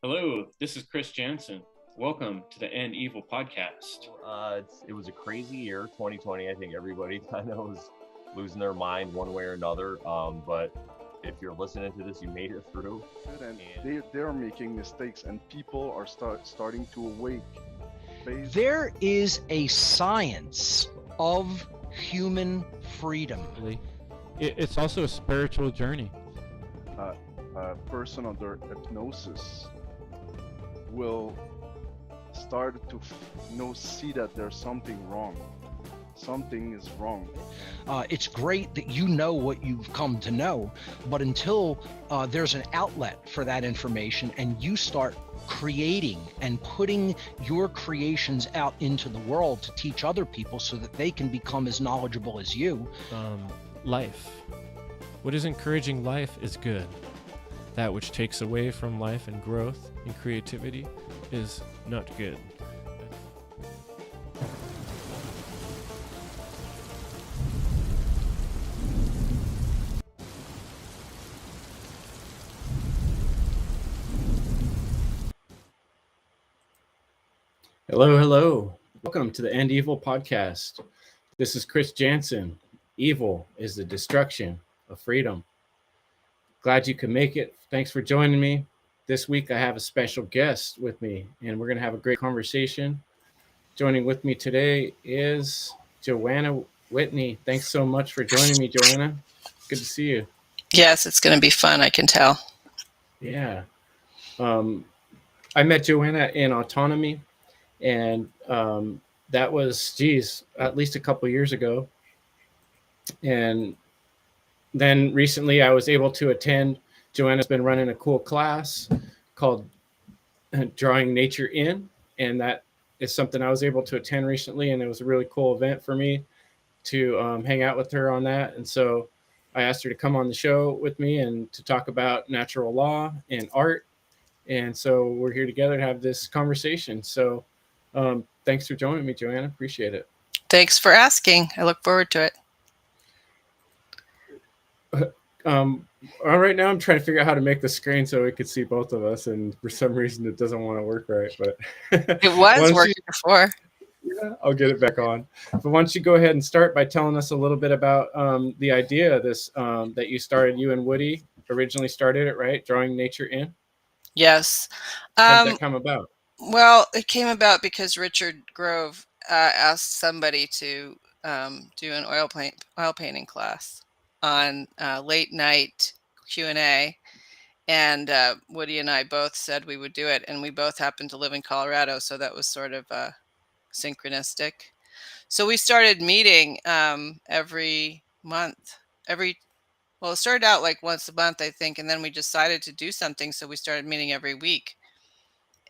Hello, this is Chris Jansen. Welcome to the End Evil podcast. It was a crazy year, 2020. I think everybody kind of was losing their mind one way or another. But if you're listening to this, you made it through. And they're making mistakes, and people are starting to awake. There is a science of human freedom. It's also a spiritual journey. A person under hypnosis will start to see that there's something wrong. Something is wrong. It's great that you know what you've come to know, but until there's an outlet for that information and you start creating and putting your creations out into the world to teach other people so that they can become as knowledgeable as you. Life. What is encouraging life is good. That which takes away from life and growth and creativity is not good. Hello. Welcome to the End Evil podcast. This is Chris Jansen. Evil is the destruction of freedom. Glad you could make it. Thanks for joining me. This week I have a special guest with me, and we're going to have a great conversation. Joining with me today is Joanna Whitney. Thanks so much for joining me, Joanna. Good to see you. Yes, it's going to be fun, I can tell. Yeah. I met Joanna in Autonomy, and that was, at least a couple years ago. And then recently I was able to attend. Joanna's been running a cool class called Drawing Nature In, and that is something I was able to attend recently, and it was a really cool event for me to hang out with her on that. And so I asked her to come on the show with me and to talk about natural law and art. And so we're here together to have this conversation. So thanks for joining me, Joanna. Appreciate it. Thanks for asking. I look forward to it. Right now I'm trying to figure out how to make the screen so we could see both of us, and for some reason it doesn't want to work right, but it was working before. Yeah, I'll get it back on. But why don't you go ahead and start by telling us a little bit about the idea of this that you started. You and Woody originally started it, right? Drawing Nature In. Yes. How did that come about? Well, it came about because Richard Grove asked somebody to do an oil painting class on late night Q&A, and Woody and I both said we would do it, and we both happened to live in Colorado, so that was sort of synchronistic. So we started meeting every month. Well, it started out like once a month, I think, and then we decided to do something, so we started meeting every week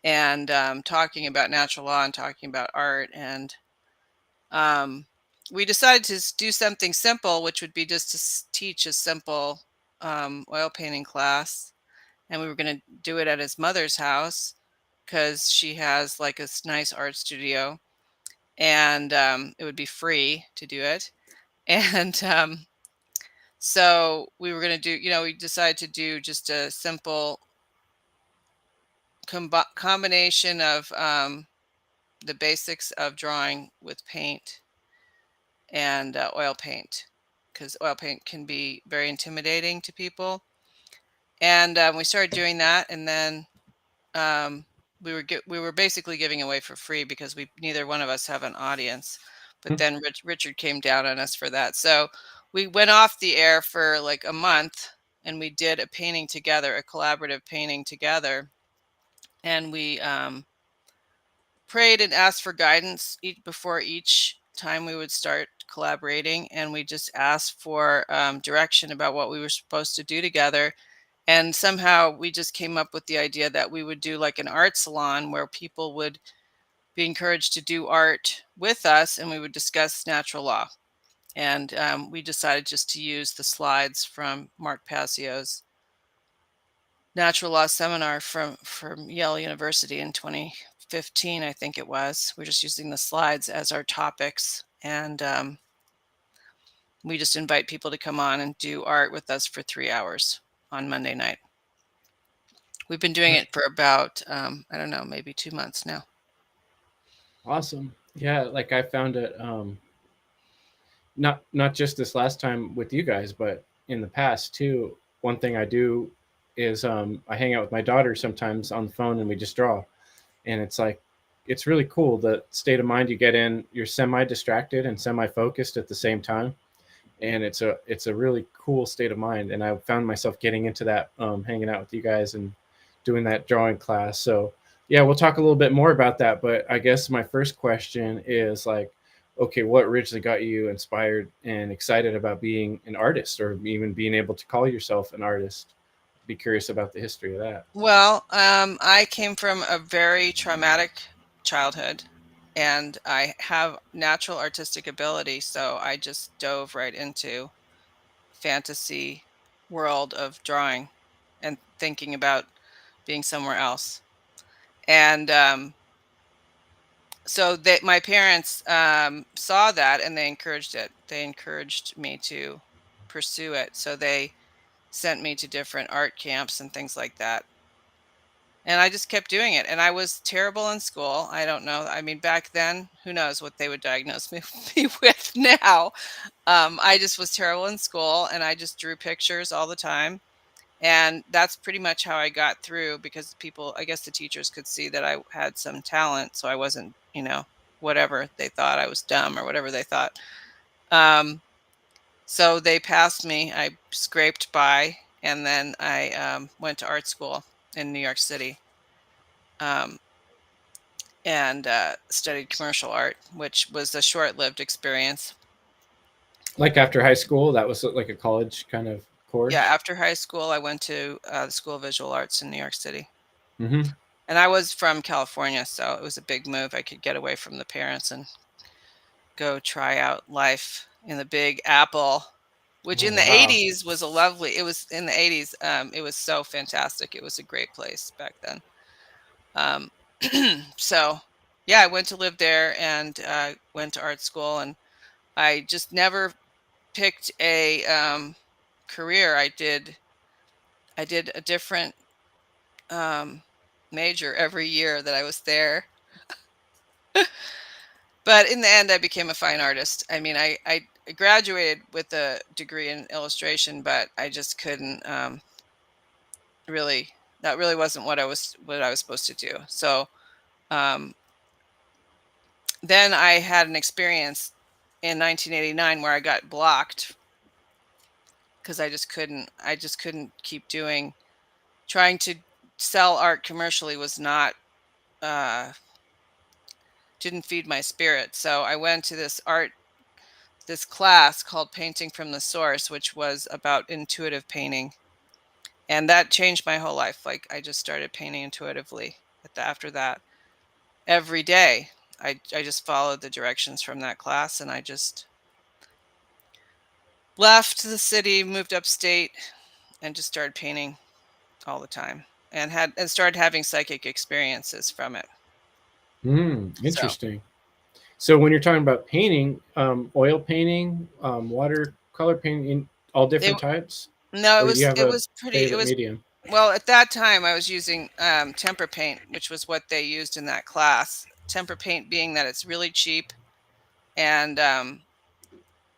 and talking about natural law and talking about art. And we decided to do something simple, which would be just to teach a simple oil painting class. And we were going to do it at his mother's house because she has like a nice art studio, and it would be free to do it. And so we were going to do, we decided to do just a simple combination of the basics of drawing with paint and oil paint, because oil paint can be very intimidating to people. And we started doing that, and then we were basically giving away for free because neither one of us have an audience. But then Richard came down on us for that. So we went off the air for like a month, and we did a painting together, a collaborative painting together. And we prayed and asked for guidance before each time we would start collaborating. And we just asked for direction about what we were supposed to do together. And somehow we just came up with the idea that we would do like an art salon where people would be encouraged to do art with us, and we would discuss natural law. And we decided just to use the slides from Mark Passio's natural law seminar from Yale University in 2015, I think it was. We're just using the slides as our topics. And we just invite people to come on and do art with us for 3 hours on Monday night. We've been doing it for about, I don't know, maybe 2 months now. Awesome. Yeah, like I found it not just this last time with you guys, but in the past too. One thing I do is I hang out with my daughter sometimes on the phone and we just draw. And it's like it's really cool the state of mind you get in. You're semi distracted and semi focused at the same time, and it's a really cool state of mind. And I found myself getting into that, hanging out with you guys and doing that drawing class. So yeah, we'll talk a little bit more about that. But I guess my first question is like, okay, what originally got you inspired and excited about being an artist, or even being able to call yourself an artist? Be curious about the history of that. Well, I came from a very traumatic childhood, and I have natural artistic ability, so I just dove right into fantasy world of drawing and thinking about being somewhere else. And so that my parents saw that and they encouraged it. They encouraged me to pursue it. So they sent me to different art camps and things like that. And I just kept doing it. And I was terrible in school. I don't know. I mean, back then, who knows what they would diagnose me with now. I just was terrible in school and I just drew pictures all the time. And that's pretty much how I got through, because people, I guess the teachers could see that I had some talent. So I wasn't, whatever they thought, I was dumb or whatever they thought. So they passed me. I scraped by, and then I went to art school in New York City, um, and studied commercial art, which was a short-lived experience. Like after high school, that was like a college kind of Yeah, course. after high school, I went to the School of Visual Arts in New York City. Mm-hmm. And I was from California, so it was a big move. I could get away from the parents and go try out life in the Big Apple, which Oh in the wow. 80s was a lovely, it was in the 80s, it was so fantastic. It was a great place back then. Um, so yeah, I went to live there and went to art school, and I just never picked a career. I did a different major every year that I was there. But in the end, I became a fine artist. I mean, I graduated with a degree in illustration, but I just couldn't really. That really wasn't what I was supposed to do. So um, then I had an experience in 1989 where I got blocked because I just couldn't keep trying to sell art commercially was not uh, didn't feed my spirit. So I went to this class called Painting from the Source, which was about intuitive painting. And that changed my whole life. Like I just started painting intuitively after that every day. I just followed the directions from that class, and I just left the city, moved upstate, and just started painting all the time, and started having psychic experiences from it. So Interesting. So when you're talking about painting, oil painting, watercolor painting, all it different types, no, it or do you was have it a was pretty. It favorite was medium? Well, at that time I was using temper paint, which was what they used in that class. Temper paint being that it's really cheap and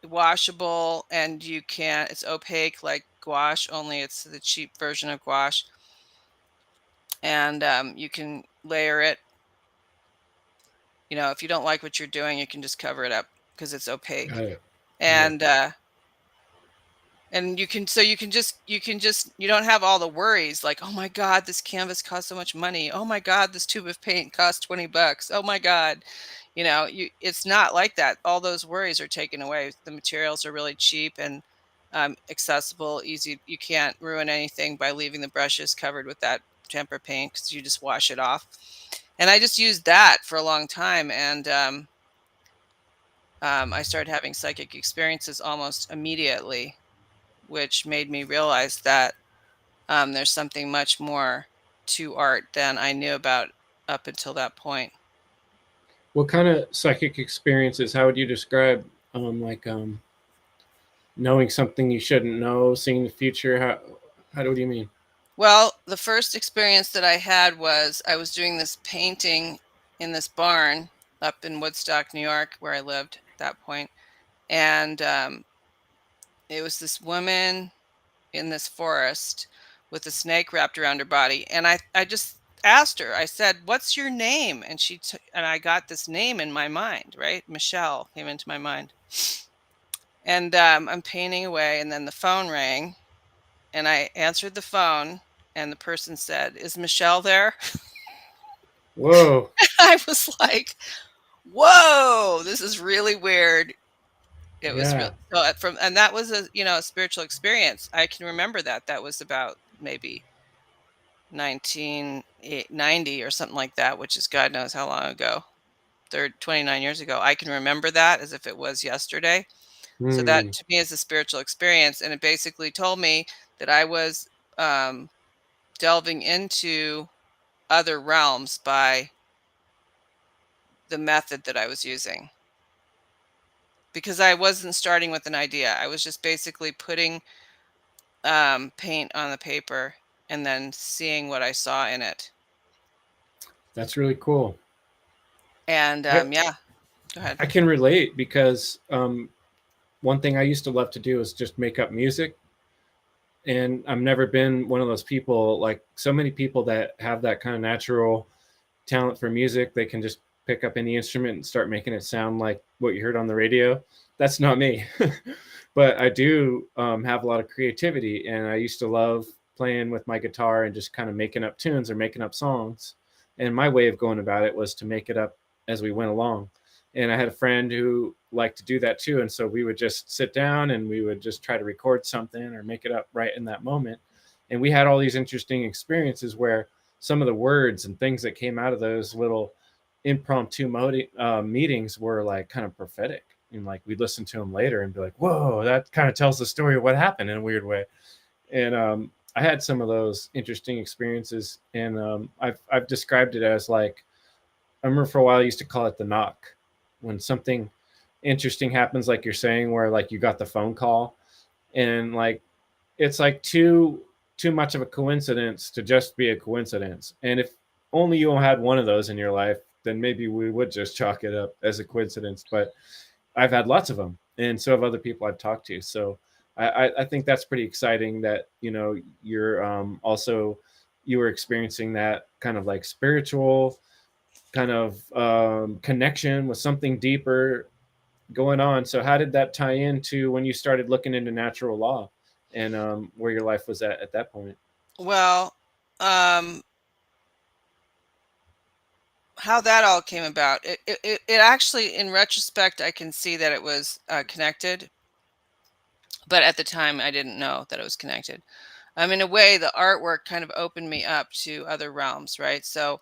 washable, and it's opaque like gouache, only it's the cheap version of gouache, and you can layer it. If you don't like what you're doing, you can just cover it up because it's Got opaque. it. Got it. And you don't have all the worries like, oh my god, this canvas costs so much money, oh my god, this tube of paint costs $20, oh my god. It's not like that. All those worries are taken away. The materials are really cheap and accessible, easy. You can't ruin anything by leaving the brushes covered with that temper paint because you just wash it off. And I just used that for a long time, and I started having psychic experiences almost immediately, which made me realize that there's something much more to art than I knew about up until that point. What kind of psychic experiences? How would you describe, like knowing something you shouldn't know, seeing the future? How do you mean? Well, the first experience that I had was I was doing this painting in this barn up in Woodstock, New York, where I lived at that point. And it was this woman in this forest with a snake wrapped around her body. And I just asked her, I said, "What's your name?" And and I got this name in my mind, right? Michelle came into my mind. And I'm painting away, and then the phone rang, and I answered the phone, and the person said, "Is Michelle there?" Whoa. I was like, "Whoa, this is really weird." It was real. Yeah. So from and that was a spiritual experience. I can remember that. That was about maybe 1990 or something like that, which is God knows how long ago. 29 years ago. I can remember that as if it was yesterday. So that Hmm. to me is a spiritual experience, and it basically told me that I was um, delving into other realms by the method that I was using. Because I wasn't starting with an idea. I was just basically putting paint on the paper and then seeing what I saw in it. That's really cool. And I yeah, go ahead. I can relate because one thing I used to love to do is just make up music, and I've never been one of those people like so many people that have that kind of natural talent for music. They can just pick up any instrument and start making it sound like what you heard on the radio. That's not me. But I do have a lot of creativity, and I used to love playing with my guitar and just kind of making up tunes or making up songs. And my way of going about it was to make it up as we went along. And I had a friend who liked to do that too, and so we would just sit down and we would just try to record something or make it up right in that moment. And we had all these interesting experiences where some of the words and things that came out of those little impromptu meetings were like kind of prophetic. And like we'd listen to them later and be like, whoa, that kind of tells the story of what happened in a weird way. And I had some of those interesting experiences, and I've described it as like, I remember for a while I used to call it the knock, when something interesting happens, like you're saying, where like you got the phone call, and like it's like too much of a coincidence to just be a coincidence. And if only you had one of those in your life, then maybe we would just chalk it up as a coincidence. But I've had lots of them, and so have other people I've talked to. So I think that's pretty exciting that you're also you were experiencing that kind of like spiritual kind of connection with something deeper going on. So how did that tie into when you started looking into natural law, and where your life was at that point? Well, um, how that all came about, it actually, in retrospect, I can see that it was connected, but at the time, I didn't know that it was connected. In a way, the artwork kind of opened me up to other realms, right? So,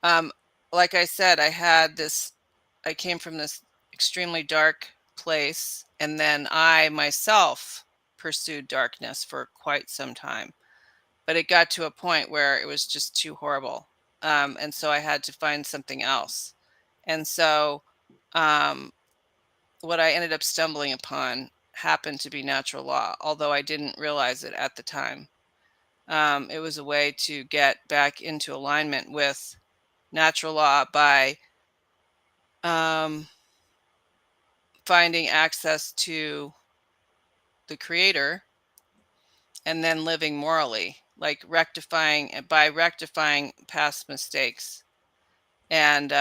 um, like I said, I came from this extremely dark place, and then I myself pursued darkness for quite some time. But it got to a point where it was just too horrible. And so I had to find something else. And so um, what I ended up stumbling upon happened to be natural law, although I didn't realize it at the time. It was a way to get back into alignment with natural law by um, finding access to the creator and then living morally, like rectifying past mistakes, and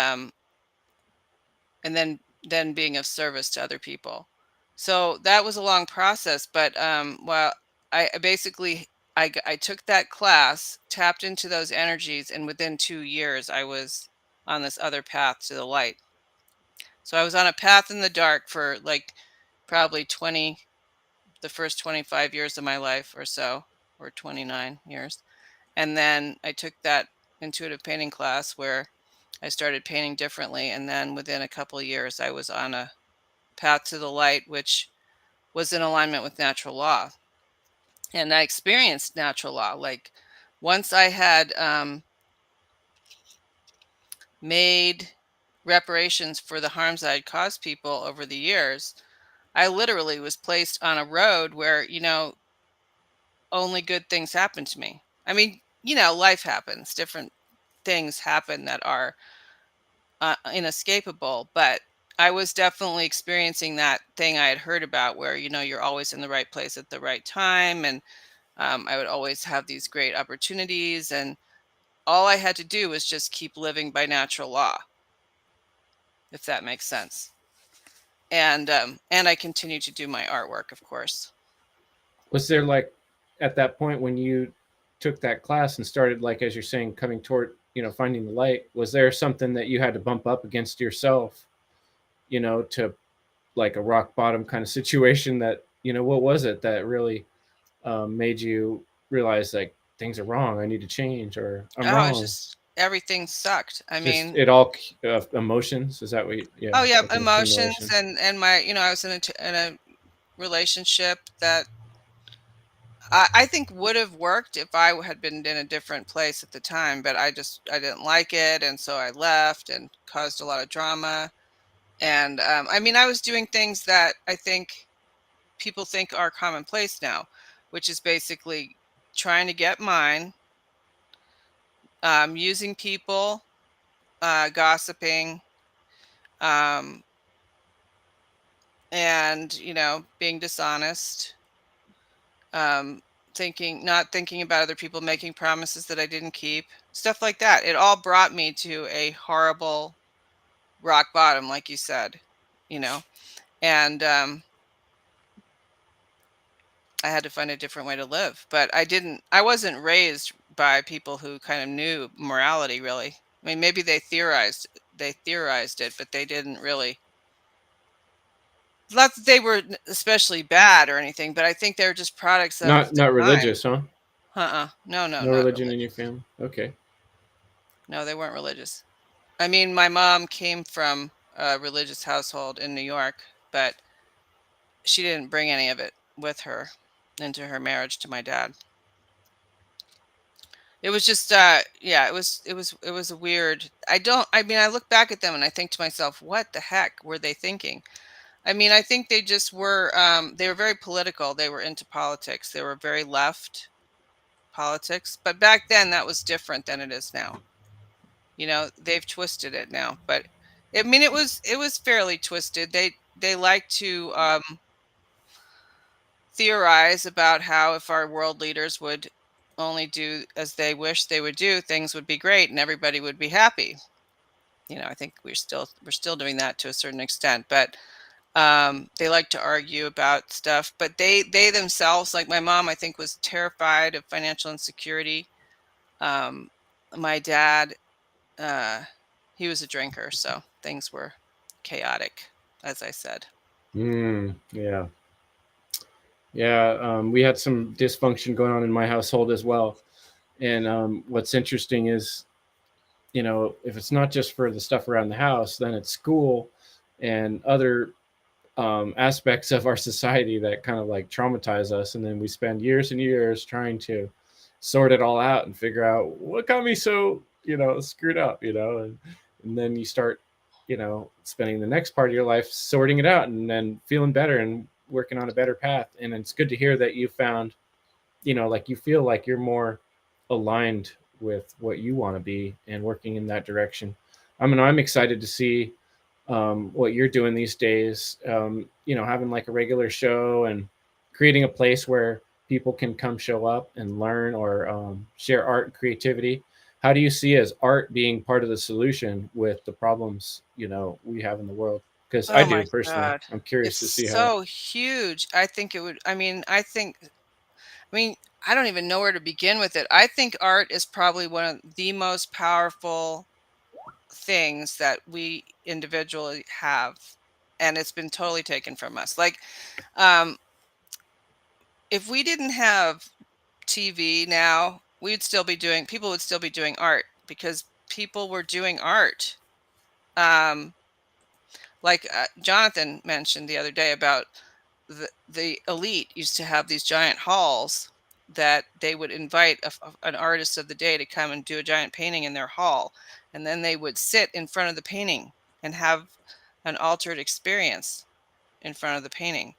then being of service to other people. So that was a long process, but well, I basically I took that class, tapped into those energies, and within 2 years I was on this other path to the light. So I was on a path in the dark for like probably the first 25 years of my life or so, or 29 years. And then I took that intuitive painting class where I started painting differently. And then within a couple of years, I was on a path to the light, which was in alignment with natural law. And I experienced natural law. Like once I had made reparations for the harms I had caused people over the years, I literally was placed on a road where, only good things happened to me. I mean, life happens. Different things happen that are inescapable. But I was definitely experiencing that thing I had heard about where, you're always in the right place at the right time. And I would always have these great opportunities. And all I had to do was just keep living by natural law, if that makes sense. And I continue to do my artwork, of course. Was there like at that point when you took that class and started, like as you're saying, coming toward, finding the light, was there something that you had to bump up against yourself, to like a rock bottom kind of situation that, what was it that really made you realize like things are wrong, I need to change, or I'm Oh, it's wrong? just everything sucked. I Just mean, it all emotions, is that what yeah, oh yeah, like an emotions accumulation? and my, I was in a relationship that I think would have worked if I had been in a different place at the time, but I didn't like it, and so I left and caused a lot of drama. And I mean, I was doing things that I think people think are commonplace now, which is basically trying to get mine, using people, gossiping, um, and being dishonest, um, not thinking about other people, making promises that I didn't keep, stuff like that. It all brought me to a horrible rock bottom, like you said, you know, and I had to find a different way to live. But I wasn't raised by people who kind of knew morality, really. I mean, maybe they theorized it, but they didn't really. Not that they were especially bad or anything, but I think they're just products of the Not time. religious, huh? No, no, No not religion in your religious. family? Okay. No, they weren't religious. I mean, my mom came from a religious household in New York, but she didn't bring any of it with her into her marriage to my dad. It was just yeah, it was a weird. I mean, I look back at them and I think to myself, what the heck were they thinking? I mean, I think they were very political. They were into politics. They were very left politics. But back then that was different than it is now. They've twisted it now, but I mean, it was fairly twisted. They like to theorize about how if our world leaders would only do as they wish they would do, things would be great and everybody would be happy. I think we're still doing that to a certain extent, but they like to argue about stuff. But they themselves, like my mom, I think was terrified of financial insecurity. Um, my dad, uh, he was a drinker, so things were chaotic, as I said. Yeah. Yeah, we had some dysfunction going on in my household as well. And what's interesting is, if it's not just for the stuff around the house, then it's school and other aspects of our society that kind of like traumatize us. And then we spend years and years trying to sort it all out and figure out what got me so, screwed up, and then you start, spending the next part of your life sorting it out and then feeling better and working on a better path. And it's good to hear that you found, like you feel like you're more aligned with what you want to be and working in that direction. I mean, I'm excited to see what you're doing these days. Having like a regular show and creating a place where people can come show up and learn or share art and creativity. How do you see as art being part of the solution with the problems we have in the world? Because I Oh do my personally. God. I'm curious It's to see how. so huge. I think it would, I mean, I don't even know where to begin with it. I think art is probably one of the most powerful things that we individually have, and it's been totally taken from us. Like, um, if we didn't have TV now, people would still be doing art because people were doing art. Um, like Jonathan mentioned the other day about the elite used to have these giant halls that they would invite an artist of the day to come and do a giant painting in their hall, and then they would sit in front of the painting and have an altered experience in front of the painting.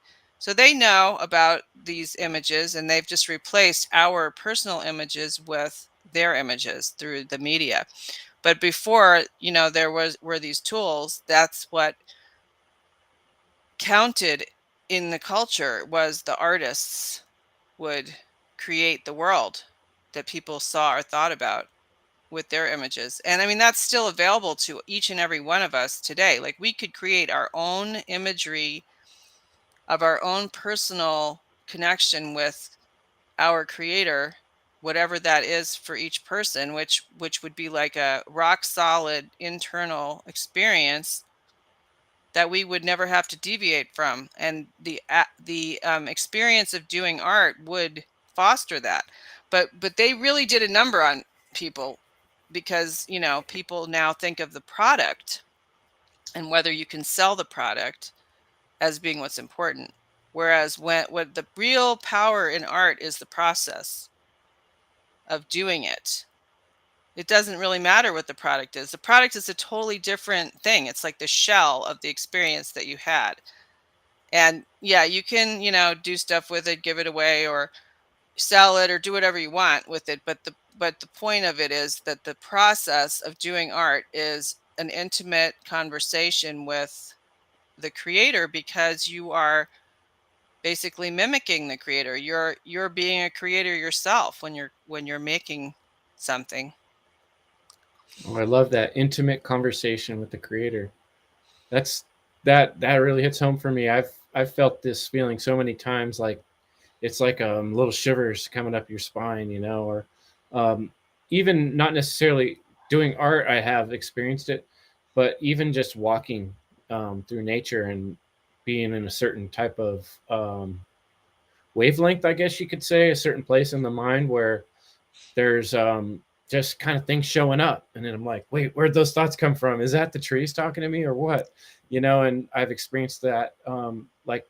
So they know about these images, and they've just replaced our personal images with their images through the media. But before, there were these tools. That's what counted in the culture, was the artists would create the world that people saw or thought about with their images. And I mean, that's still available to each and every one of us today. Like, we could create our own imagery of our own personal connection with our creator, whatever that is for each person, which would be like a rock solid internal experience that we would never have to deviate from. And the experience of doing art would foster that. But they really did a number on people, because people now think of the product and whether you can sell the product as being what's important. Whereas what the real power in art is the process of doing it. It doesn't really matter what the product is. The product is a totally different thing. It's like the shell of the experience that you had. And yeah, you can, do stuff with it, give it away, or sell it, or do whatever you want with it. But the point of it is that the process of doing art is an intimate conversation with the creator, because you are basically mimicking the creator. You're being a creator yourself when you're making something. Oh, I love that intimate conversation with the creator. That's that really hits home for me. I've felt this feeling so many times, like it's like little shivers coming up your spine, or um, even not necessarily doing art. I have experienced it, but even just walking through nature and being in a certain type of wavelength, I guess you could say, a certain place in the mind where there's just kind of things showing up, and then I'm like, wait, where'd those thoughts come from? Is that the trees talking to me or what? And I've experienced that, like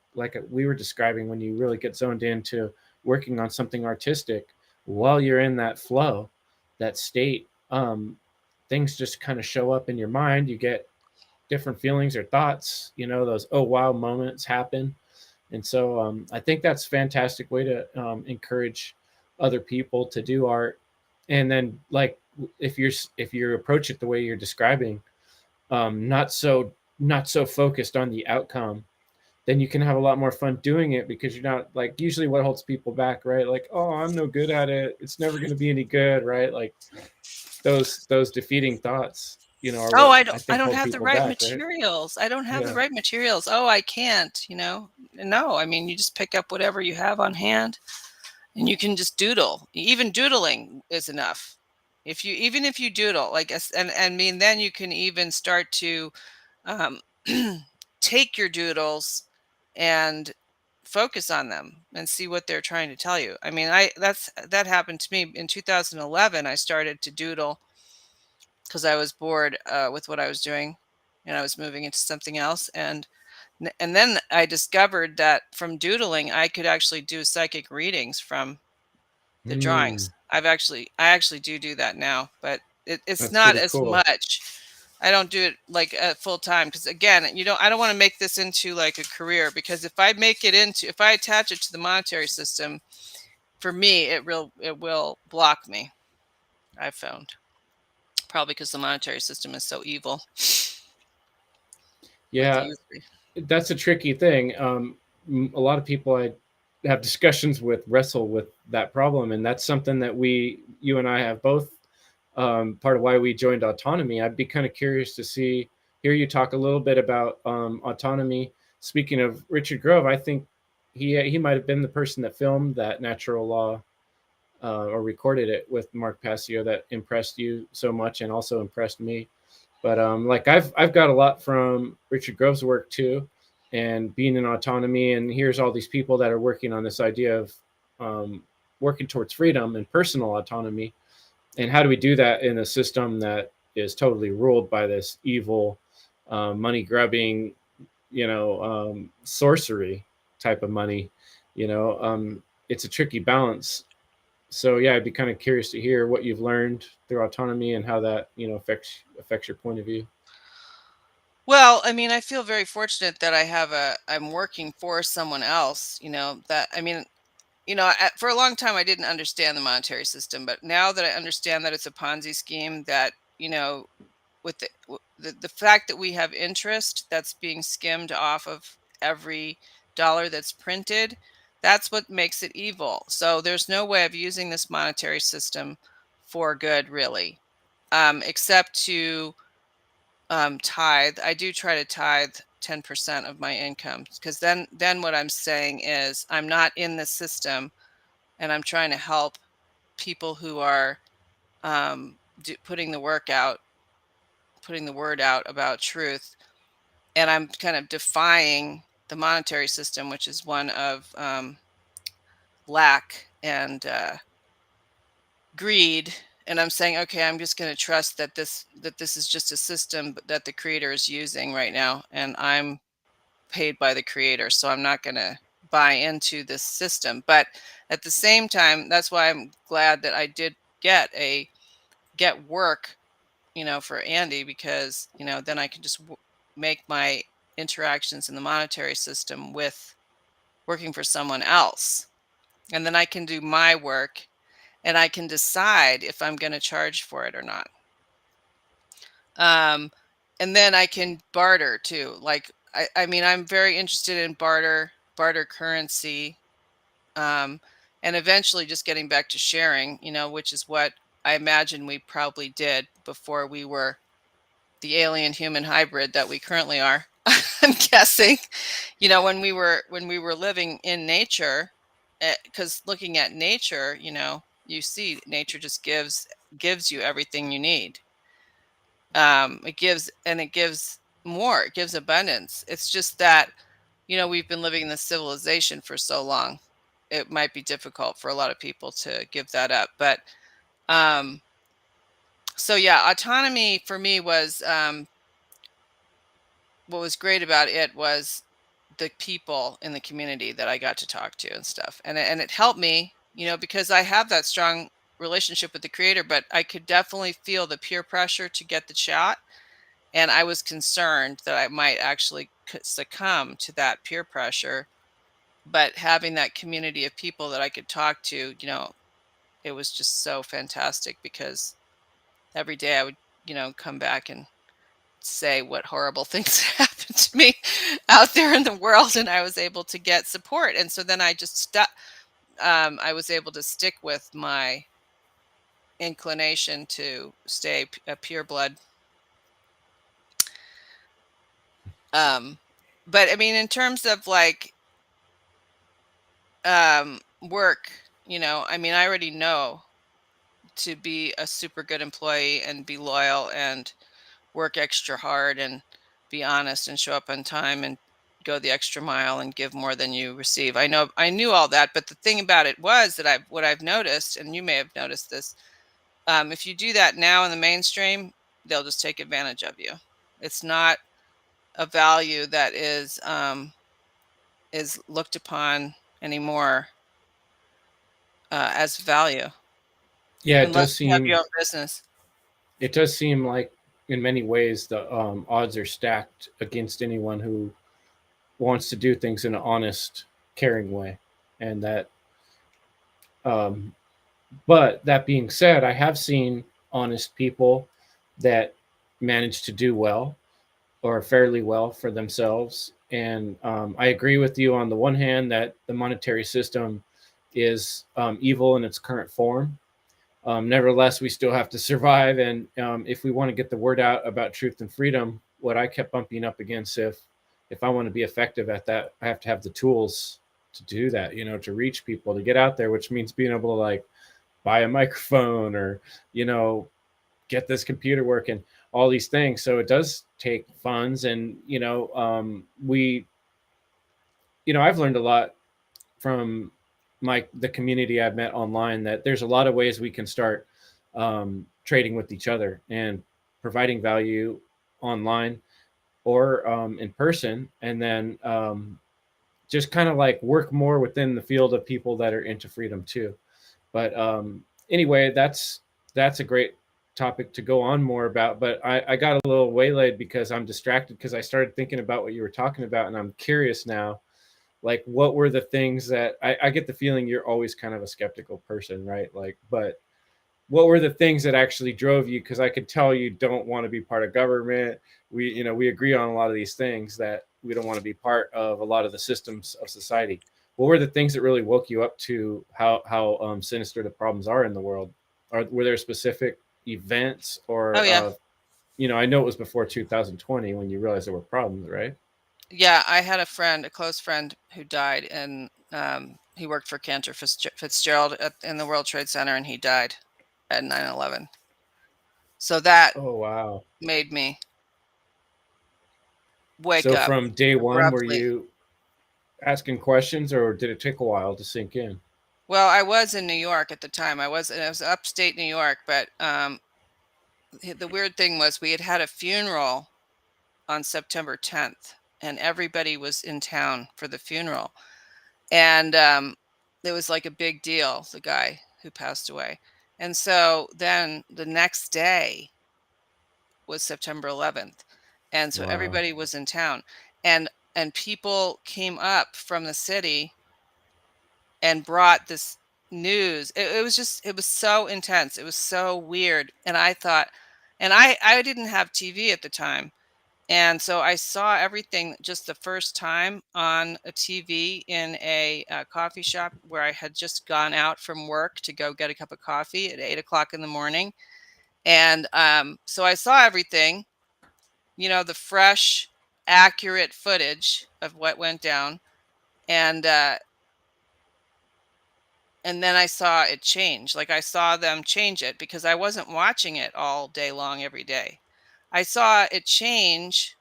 we were describing, when you really get zoned into working on something artistic, while you're in that flow, that state, things just kind of show up in your mind. You get different feelings or thoughts, those oh wow moments happen. And so I think that's a fantastic way to encourage other people to do art. And then, like, if you approach it the way you're describing, not so focused on the outcome, then you can have a lot more fun doing it, because you're not, like, usually what holds people back, right? Like, oh, I'm no good at it. It's never going to be any good, right? Like those defeating thoughts, are Oh, what I I don't I think don't hold have the people right back, right? materials. I don't have the Yeah. right materials. Oh, I can't, No, I mean, you just pick up whatever you have on hand, and you can just doodle. Even doodling is enough. If you doodle, like, and I mean, then you can even start to um, take your doodles and focus on them and see what they're trying to tell you. I mean, that happened to me in 2011. I started to doodle because I was bored with what I was doing, and I was moving into something else. And then I discovered that from doodling, I could actually do psychic readings from the Mm, drawings. I actually do that now, but it's that's not pretty as cool. much. I don't do it like full time, because again, I don't want to make this into like a career, because if I attach it to the monetary system, for me, it will block me. I've found, probably because the monetary system is so evil with the Yeah, usury. that's a tricky thing. A lot of people I have discussions with wrestle with that problem, and that's something that you and I have both. Part of why we joined autonomy. I'd be kind of curious to hear you talk a little bit about autonomy. Speaking of Richard Grove, I think he might have been the person that filmed that natural law, or recorded it with Mark Passio, that impressed you so much and also impressed me. But like I've got a lot from Richard Grove's work too, and being in autonomy. And here's all these people that are working on this idea of um, working towards freedom and personal autonomy. And how do we do that in a system that is totally ruled by this evil, money grubbing, sorcery type of money? It's a tricky balance. So yeah, I'd be kind of curious to hear what you've learned through autonomy and how that affects your point of view. Well, I mean, I feel very fortunate that I'm working for someone else, that, I mean, for a long time I didn't understand the monetary system, but now that I understand that it's a Ponzi scheme, that, with the fact that we have interest that's being skimmed off of every dollar that's printed, that's what makes it evil. So there's no way of using this monetary system for good, really, except to tithe. I do try to tithe 10% of my income, because then what I'm saying is I'm not in the system, and I'm trying to help people who are putting the work out, putting the word out about truth, and I'm kind of defying the monetary system, which is one of lack and greed. And I'm saying, okay, I'm just going to trust that this is just a system that the creator is using right now, and I'm paid by the creator, so I'm not going to buy into this system. But at the same time, that's why I'm glad that I did get work, for Andy, because then I can just make my interactions in the monetary system with working for someone else, and then I can do my work, and I can decide if I'm going to charge for it or not. And then I can barter too. Like, I mean, I'm very interested in barter currency, and eventually just getting back to sharing, which is what I imagine we probably did before we were the alien human hybrid that we currently are. I'm guessing, when we were living in nature, because looking at nature, you see nature just gives you everything you need. It gives more. It gives abundance. It's just that, we've been living in this civilization for so long. It might be difficult for a lot of people to give that up. But so yeah, autonomy for me was, what was great about it was the people in the community that I got to talk to and stuff. And it helped me, because I have that strong relationship with the creator, but I could definitely feel the peer pressure to get the shot. And I was concerned that I might actually succumb to that peer pressure. But having that community of people that I could talk to, it was just so fantastic, because every day I would, come back and say what horrible things happened to me out there in the world, and I was able to get support. And so then I just I was able to stick with my inclination to stay a pure blood. But I mean, in terms of like work, I mean, I already know to be a super good employee and be loyal and work extra hard and be honest and show up on time and go the extra mile and give more than you receive. I knew all that, but the thing about it was that what I've noticed, and you may have noticed this, if you do that now in the mainstream, they'll just take advantage of you. It's not a value that is looked upon anymore as value, Yeah, unless you have your own business. it does seem like in many ways the odds are stacked against anyone who wants to do things in an honest, caring way, and that. Um, but that being said, I have seen honest people that manage to do well or fairly well for themselves. And I agree with you on the one hand that the monetary system is evil in its current form. Nevertheless, we still have to survive. And if we want to get the word out about truth and freedom, what I kept bumping up against, if I want to be effective at that, I have to have the tools to do that, to reach people, to get out there, which means being able to like buy a microphone or, get this computer working, all these things. So it does take funds. And, I've learned a lot from the community I've met online, that there's a lot of ways we can start trading with each other and providing value online or in person, and then just kind of like work more within the field of people that are into freedom too. But anyway, that's a great topic to go on more about, but I got a little waylaid because I'm distracted because I started thinking about what you were talking about, and I'm curious now. Like, what were the things that I get the feeling you're always kind of a skeptical person, right? Like, but what were the things that actually drove you? Because I could tell you don't want to be part of government. We agree on a lot of these things, that we don't want to be part of a lot of the systems of society. What were the things that really woke you up to how sinister the problems are in the world? Were there specific events Oh or yeah. I know it was before 2020 when you realized there were problems, right? Yeah, I had a close friend who died, and he worked for Cantor Fitzgerald in the World Trade Center, and he died at 9/11. So that Oh wow. made me wake So up from day one, were abruptly. you asking questions, or did it take a while to sink in? Well, I was in New York at the time. I was upstate New York, but the weird thing was we had had a funeral on September 10th, and everybody was in town for the funeral. And it was like a big deal, the guy who passed away. And so then the next day was September 11th. And so Wow. everybody was in town. And people came up from the city and brought this news. It was so intense. It was so weird. And I thought, and I didn't have TV at the time. And so I saw everything just the first time on a TV in a coffee shop where I had just gone out from work to go get a cup of coffee at 8 o'clock in the morning. And so I saw everything, the fresh, accurate footage of what went down. And and then I saw it change. Like, I saw them change it because I wasn't watching it all day long every day. I saw it change,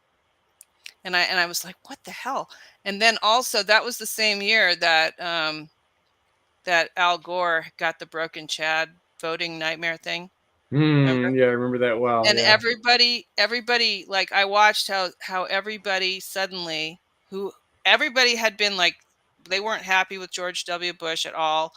and I was like, "What the hell?" And then also that was the same year that that Al Gore got the broken Chad voting nightmare thing. Remember? Yeah, I remember that well. And Yeah. everybody, like, I watched how everybody suddenly, who everybody had been like, they weren't happy with George W. Bush at all.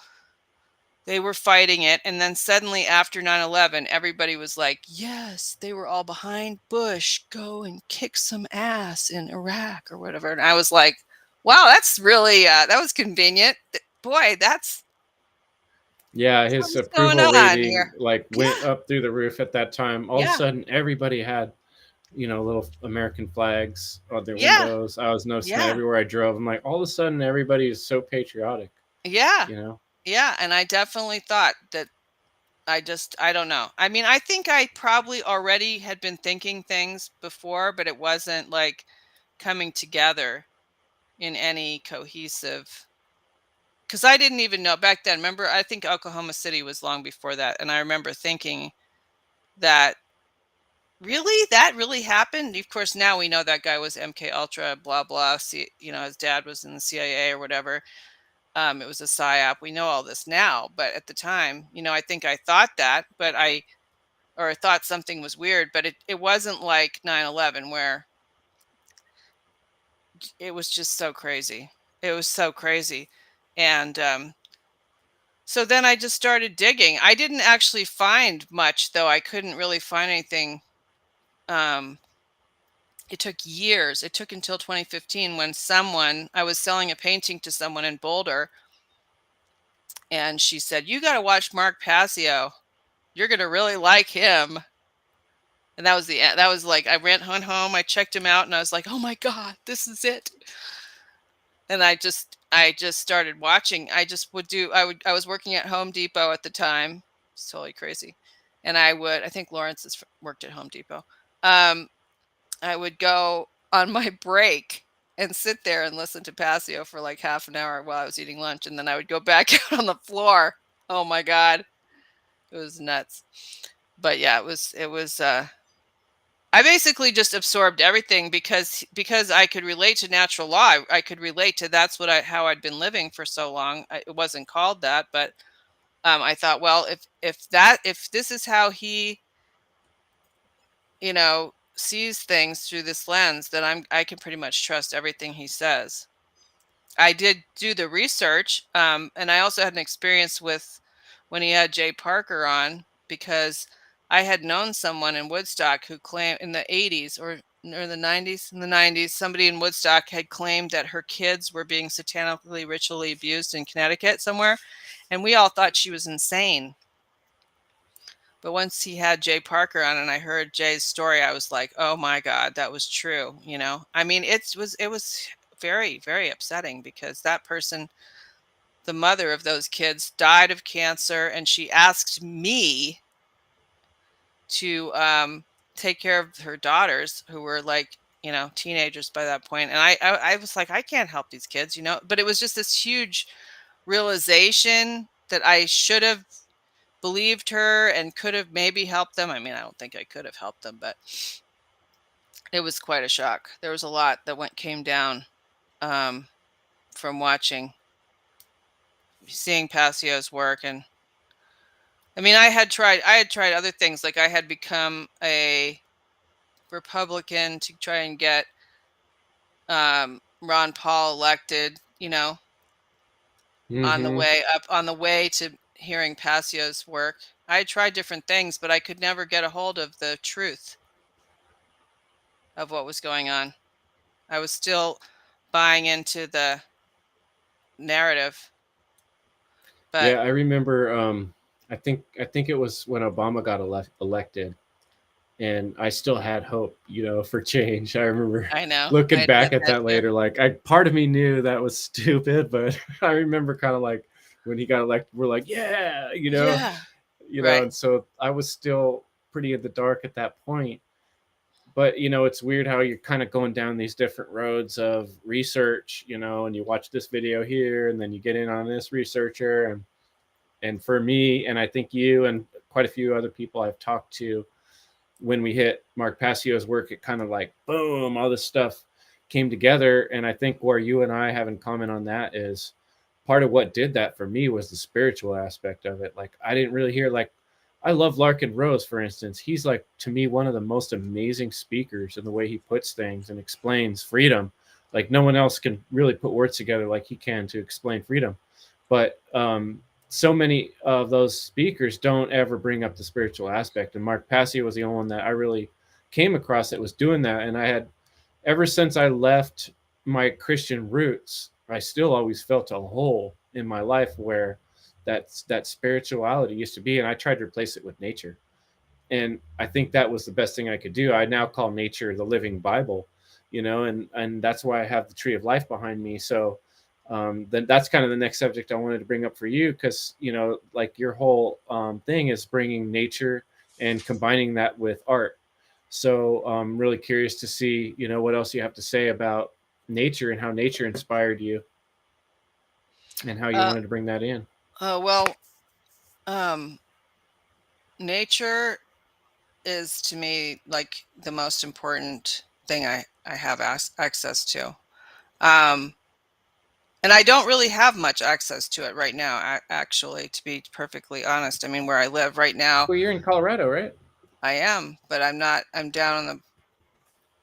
They were fighting it, and then suddenly after 9/11, everybody was like, "Yes, they were all behind Bush. Go and kick some ass in Iraq," or whatever, and I was like, "Wow, that's really, that was convenient. Boy, that's Yeah, his something's going approval on rating here." like went Yeah, up through the roof at that time. All of a yeah, sudden, everybody had little American flags on their yeah, windows. I was noticing that yeah, everywhere I drove. I'm like, all of a sudden, everybody is so patriotic. yeah, You know? yeah, and I definitely thought that I don't know. I mean, I think I probably already had been thinking things before, but it wasn't, like, coming together in any cohesive, because I didn't even know back then. Remember, I think Oklahoma City was long before that, and I remember thinking that, really, that really happened. Of course, now we know that guy was MK Ultra, blah blah. See, his dad was in the CIA or whatever. It was a psyop. We know all this now, but at the time, I think I thought that, or I thought something was weird, but it wasn't like 9/11 where it was just so crazy. It was so crazy, and so then I just started digging. I didn't actually find much, though. I couldn't really find anything. Um, it took years. It took until 2015 when I was selling a painting to someone in Boulder, and she said, "You got to watch Mark Passio. You're going to really like him." And that was like, I went home, I checked him out, and I was like, "Oh my God, this is it." And I just started watching. I was working at Home Depot at the time. It's totally crazy. And I think Lawrence has worked at Home Depot. Um, I would go on my break and sit there and listen to Passio for like half an hour while I was eating lunch, and then I would go back out on the floor. Oh my God, it was nuts. But yeah, it was I basically just absorbed everything because I could relate to natural law. I could relate to that's how I'd been living for so long. It wasn't called that, but I thought, well, if this is how he sees things through this lens, then I can pretty much trust everything he says. I did do the research, and I also had an experience with when he had Jay Parker on, because I had known someone in Woodstock who claimed in the 80s or the 90s, in the 90s, somebody in Woodstock had claimed that her kids were being satanically ritually abused in Connecticut somewhere. And we all thought she was insane. But once he had Jay Parker on and I heard Jay's story, I was like, oh my God, that was true. You know, I mean, it was very, very upsetting because that person, the mother of those kids, died of cancer, and she asked me to take care of her daughters who were like, you know, teenagers by that point. And I was like, I can't help these kids, you know, but it was just this huge realization that I should have believed her and could have maybe helped them. I mean, I don't think I could have helped them, but it was quite a shock. There was a lot that came down from seeing Passio's work. And I mean, I had tried other things. Like I had become a Republican to try and get Ron Paul elected, you know, on the way to hearing Passio's work. I had tried different things, but I could never get a hold of the truth of what was going on. I was still buying into the narrative. But Yeah, I remember. I think it was when Obama got elected, and I still had hope, for change. I remember I know looking I back had at that that too. later, like part of me knew that was stupid, but I remember kind of like when he got elected, we're like, yeah, Yeah. Right. and so I was still pretty in the dark at that point. But it's weird how you're kind of going down these different roads of research, and you watch this video here, and then you get in on this researcher, and for me, and I think you and quite a few other people I've talked to, when we hit Mark Passio's work, it kind of like boom, all this stuff came together. And I think where you and I have in common on that is part of what did that for me was the spiritual aspect of it. Like I didn't really hear, like, I love Larkin Rose, for instance. He's like, to me, one of the most amazing speakers in the way he puts things and explains freedom. Like no one else can really put words together like he can to explain freedom. But so many of those speakers don't ever bring up the spiritual aspect. And Mark Passio was the only one that I really came across that was doing that. And I had, ever since I left my Christian roots, I still always felt a hole in my life where that spirituality used to be. And I tried to replace it with nature. And I think that was the best thing I could do. I now call nature the living Bible, and that's why I have the tree of life behind me. So then that's kind of the next subject I wanted to bring up for you, because like your whole thing is bringing nature and combining that with art. So I'm really curious to see what else you have to say about nature and how nature inspired you and how you Uh, wanted to bring that in. well, nature is to me like the most important thing I have access to. And I don't really have much access to it right now, actually, to be perfectly honest. I mean, where I live right now, Well, you're in Colorado, right? I am, but I'm not. I'm down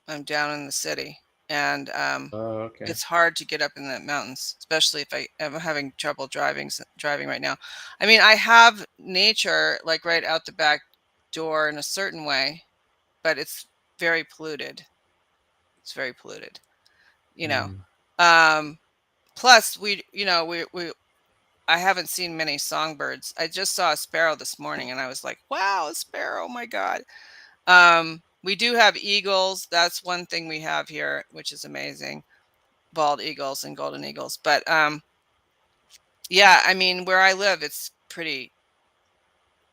in the city, and Oh, okay. it's hard to get up in the mountains, especially if I am having trouble driving right now. I mean, I have nature like right out the back door in a certain way, but it's very polluted. It's very polluted, you know. Mm. Plus, we I haven't seen many songbirds. I just saw a sparrow this morning, and I was like, "Wow, a sparrow! Oh my God!" We do have eagles. That's one thing we have here, which is amazing. Bald eagles and golden eagles. But yeah, I mean, where I live, it's pretty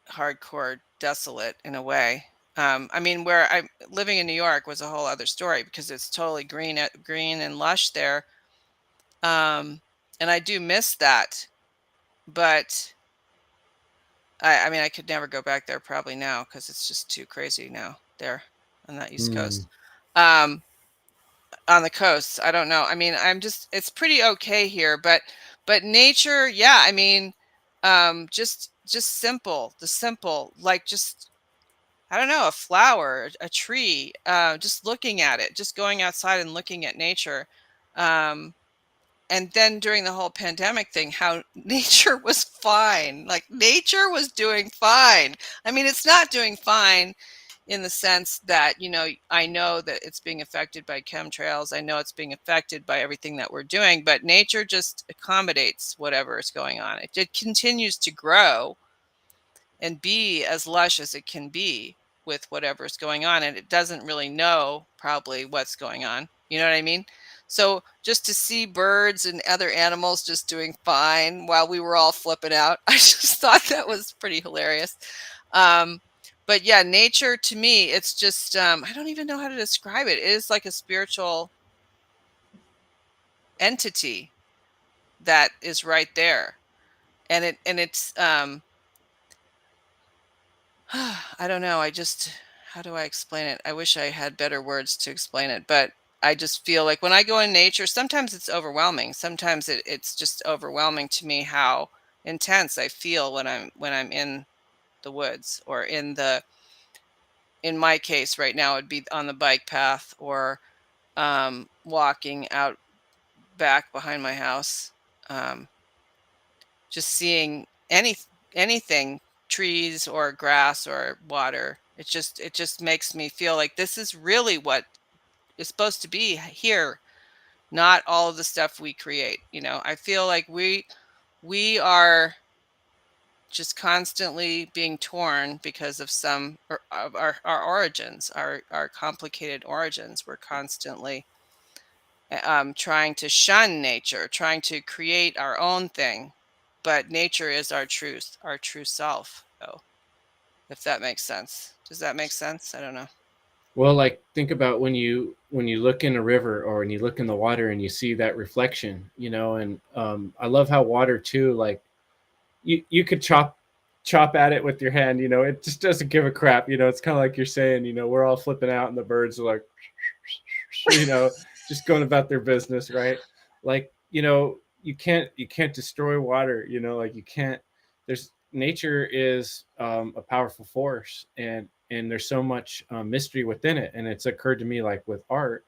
hardcore desolate in a way. I mean, where I'm living in New York was a whole other story because it's totally green and lush there. And I do miss that, but I mean, I could never go back there probably now because it's just too crazy now there on that East Mm. Coast. On the coast, I don't know. I mean, it's pretty okay here, but nature, yeah. I mean, just simple, like just I don't know, a flower, a tree, just looking at it, just going outside and looking at nature. Um, and then during the whole pandemic thing, how nature was fine. Like nature was doing fine. I mean, it's not doing fine in the sense that, I know that it's being affected by chemtrails. I know it's being affected by everything that we're doing, but nature just accommodates whatever is going on. It continues to grow and be as lush as it can be with whatever's going on. And it doesn't really know probably what's going on. You know what I mean? So just to see birds and other animals just doing fine while we were all flipping out, I just thought that was pretty hilarious. But yeah, nature to me, it's just, I don't even know how to describe it. It is like a spiritual entity that is right there. And it's, I don't know. How do I explain it? I wish I had better words to explain it, but I just feel like when I go in nature, sometimes it's overwhelming. Sometimes it's just overwhelming to me how intense I feel when I'm in the woods, or in my case right now, it'd be on the bike path, or walking out back behind my house, um, just seeing anything, trees or grass or water. It just makes me feel like this is really what is supposed to be here, not all of the stuff we create. I feel like we are just constantly being torn because of some of our origins, our complicated origins. We're constantly trying to shun nature, trying to create our own thing. But nature is our true self, though, if that makes sense. Does that make sense? I don't know. Well, like think about when you look in a river or when you look in the water and you see that reflection, and I love how water too, like you could chop at it with your hand, it just doesn't give a crap, it's kind of like you're saying, we're all flipping out and the birds are like, you know, just going about their business, right? Like, you can't destroy water, like you can't. There's nature is a powerful force, and there's so much mystery within it. And it's occurred to me, like with art,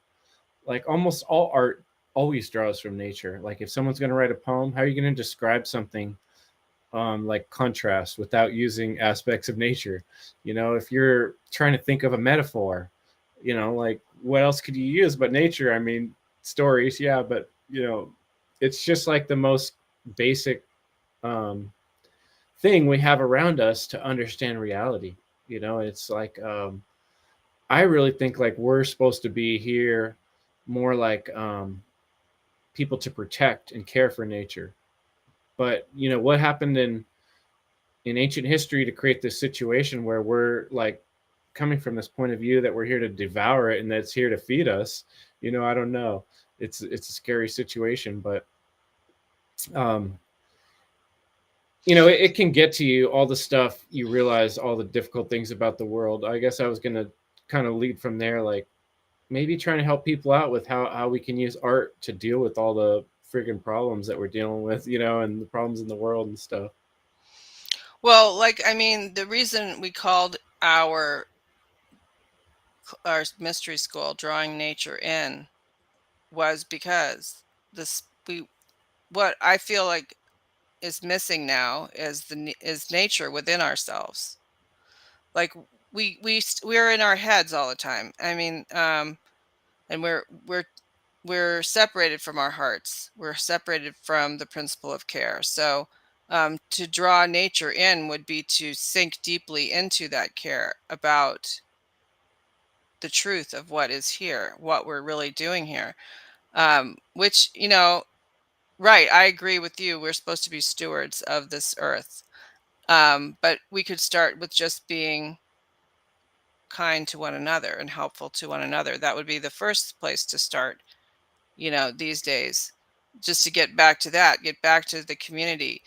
like almost all art always draws from nature. Like if someone's going to write a poem, how are you going to describe something like contrast without using aspects of nature? If you're trying to think of a metaphor, like what else could you use but nature? I mean, stories, yeah, but it's just like the most basic um, thing we have around us to understand reality. It's like I really think like we're supposed to be here more like people to protect and care for nature. But what happened in ancient history to create this situation where we're like coming from this point of view that we're here to devour it and that's here to feed us? I don't know. It's a scary situation, but um it can get to you, all the stuff you realize, all the difficult things about the world. I guess I was going to kind of lead from there, like maybe trying to help people out with how we can use art to deal with all the friggin' problems that we're dealing with, and the problems in the world and stuff. Well, like, I mean, the reason we called our mystery school Drawing Nature In was because this we what I feel like is missing now is nature within ourselves. Like we're in our heads all the time. I mean, and we're separated from our hearts. We're separated from the principle of care. So to draw nature in would be to sink deeply into that care about the truth of what is here, what we're really doing here. Which, right, I agree with you. We're supposed to be stewards of this earth. But we could start with just being kind to one another and helpful to one another. That would be the first place to start, these days, just to get back to that, get back to the community.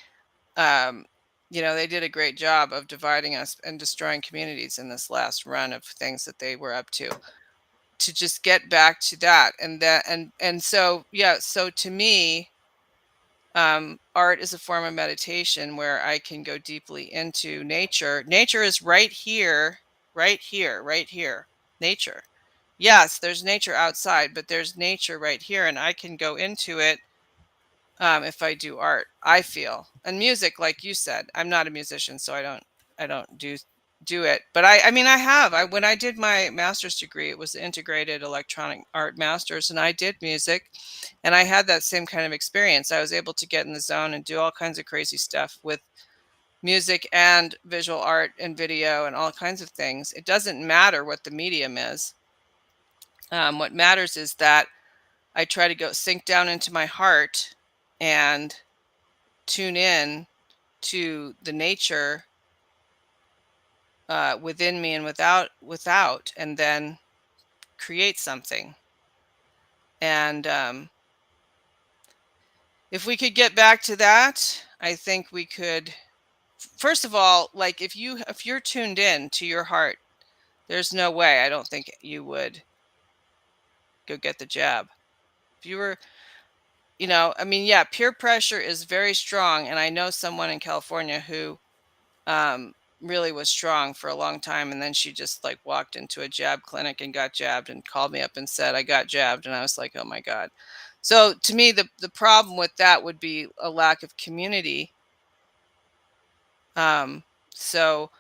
Um, they did a great job of dividing us and destroying communities in this last run of things that they were up to just get back to that. And so, yeah, so to me, art is a form of meditation where I can go deeply into nature. Nature is right here, right here, right here. Nature. Yes, there's nature outside, but there's nature right here, and I can go into it if I do art, I feel. And music, like you said, I'm not a musician, so I don't do it. But I mean, when I did my master's degree, it was the integrated electronic art master's, and I did music, and I had that same kind of experience. I was able to get in the zone and do all kinds of crazy stuff with music and visual art and video and all kinds of things. It doesn't matter what the medium is. What matters is that I try to go sink down into my heart and tune in to the nature within me and without, and then create something. And if we could get back to that, I think we could. First of all, like if you're tuned in to your heart, there's no way I don't think you would go get the jab. If you were, I mean, yeah, peer pressure is very strong, and I know someone in California who um, really was strong for a long time, and then she just like walked into a jab clinic and got jabbed and called me up and said I got jabbed, and I was like, oh my god. So to me, the problem with that would be a lack of community. So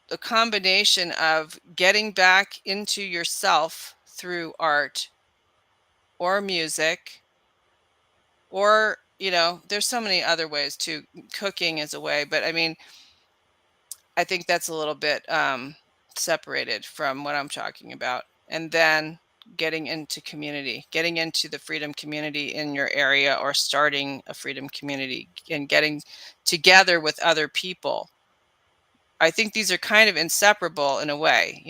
the combination of getting back into yourself through art or music, or there's so many other ways too. Cooking is a way, but I mean, I think that's a little bit separated from what I'm talking about. And then getting into community, getting into the freedom community in your area, or starting a freedom community and getting together with other people. I think these are kind of inseparable in a way,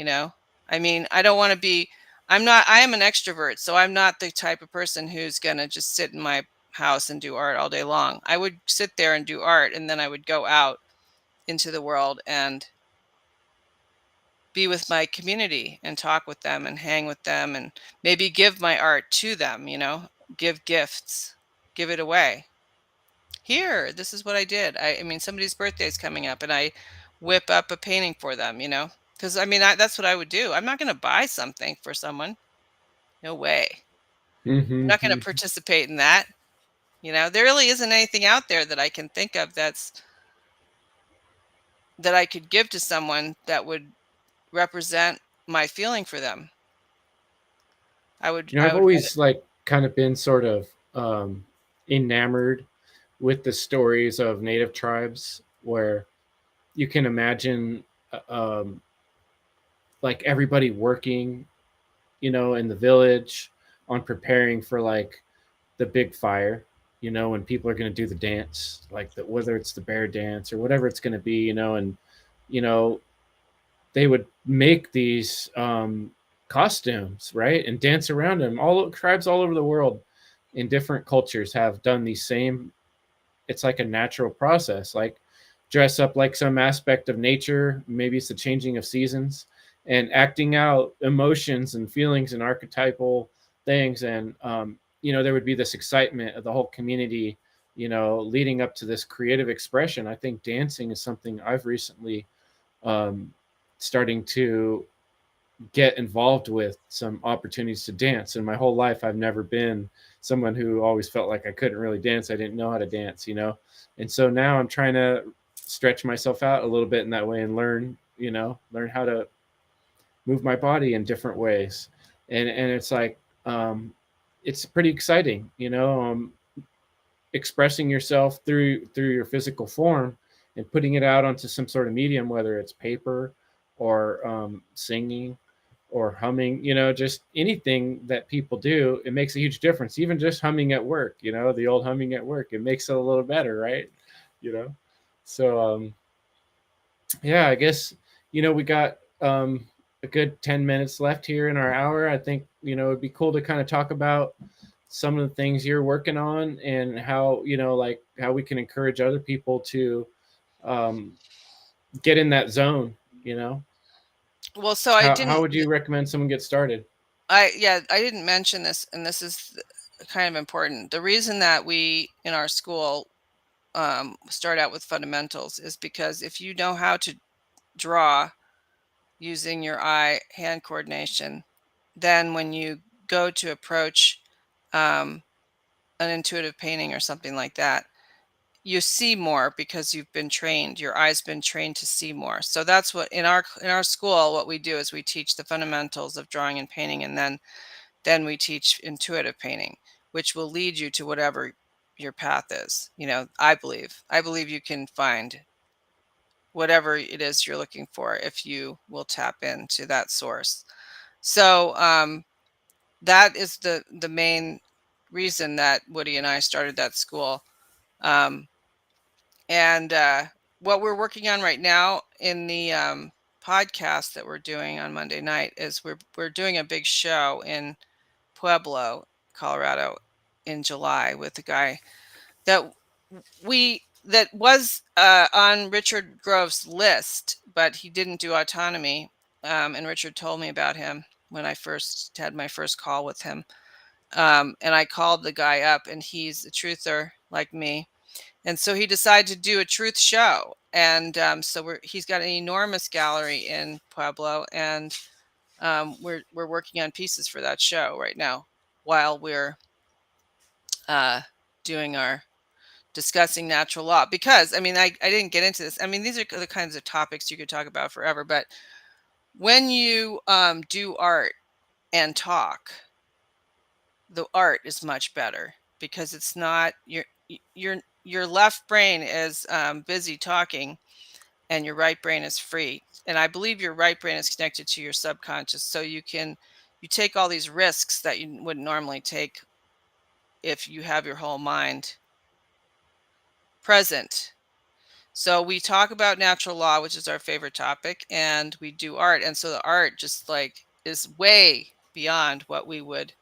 I mean, I don't want to be, I am an extrovert, so I'm not the type of person who's going to just sit in my house and do art all day long. I would sit there and do art, and then I would go out into the world and be with my community and talk with them and hang with them, and maybe give my art to them, give gifts, give it away. Here, this is what I did. I mean, somebody's birthday is coming up, and I whip up a painting for them, because I mean, that's what I would do. I'm not going to buy something for someone. No way. I'm not going to Mm-hmm. participate in that. There really isn't anything out there that I can think of that I could give to someone that would represent my feeling for them. I've I would rather. always like kind of been sort of enamored with the stories of native tribes where you can imagine um, like everybody working, in the village on preparing for like the big fire, when people are going to do the dance, like whether it's the bear dance or whatever it's going to be, and you know they would make these costumes, right, and dance around them. All tribes all over the world in different cultures have done these same. It's like a natural process, like dress up like some aspect of nature. Maybe it's the changing of seasons and acting out emotions and feelings and archetypal things. And there would be this excitement of the whole community, leading up to this creative expression. I think dancing is something I've recently um, starting to get involved with some opportunities to dance. In my whole life, I've never been someone who always felt like I couldn't really dance. I didn't know how to dance. And so now I'm trying to stretch myself out a little bit in that way and learn how to move my body in different ways. And it's like, it's pretty exciting, expressing yourself through your physical form and putting it out onto some sort of medium, whether it's paper or singing or humming, just anything that people do. It makes a huge difference. Even just humming at work, the old humming at work, it makes it a little better, right? you know so yeah, I guess we got a good 10 minutes left here in our hour. I think it'd be cool to kind of talk about some of the things you're working on and how like how we can encourage other people to um, get in that zone. Well, so How would you recommend someone get started? I didn't mention this, and this is kind of important. The reason that we in our school start out with fundamentals is because if you know how to draw using your eye hand coordination, then when you go to approach um, an intuitive painting or something like that, you see more because you've been trained. Your eye's been trained to see more. So that's what in our school, what we do is we teach the fundamentals of drawing and painting, and then we teach intuitive painting, which will lead you to whatever your path is. You know, I believe you can find whatever it is you're looking for if you will tap into that source. So that is the main reason that Woody and I started that school. Um, and what we're working on right now in the podcast that we're doing on Monday night is we're doing a big show in Pueblo, Colorado, in July with a guy that was on Richard Grove's list, but he didn't do autonomy. And Richard told me about him when I first had my first call with him. And I called the guy up, and he's a truther like me. And so he decided to do a truth show. And so he's got an enormous gallery in Pueblo, and we're working on pieces for that show right now while we're doing our discussing natural law. Because I mean, I didn't get into this. I mean, these are the kinds of topics you could talk about forever. But when you do art and talk, the art is much better because it's not your left brain is busy talking and your right brain is free. And I believe your right brain is connected to your subconscious, so you take all these risks that you wouldn't normally take if you have your whole mind present. So we talk about natural law, which is our favorite topic, and we do art. And so the art just like is way beyond what we would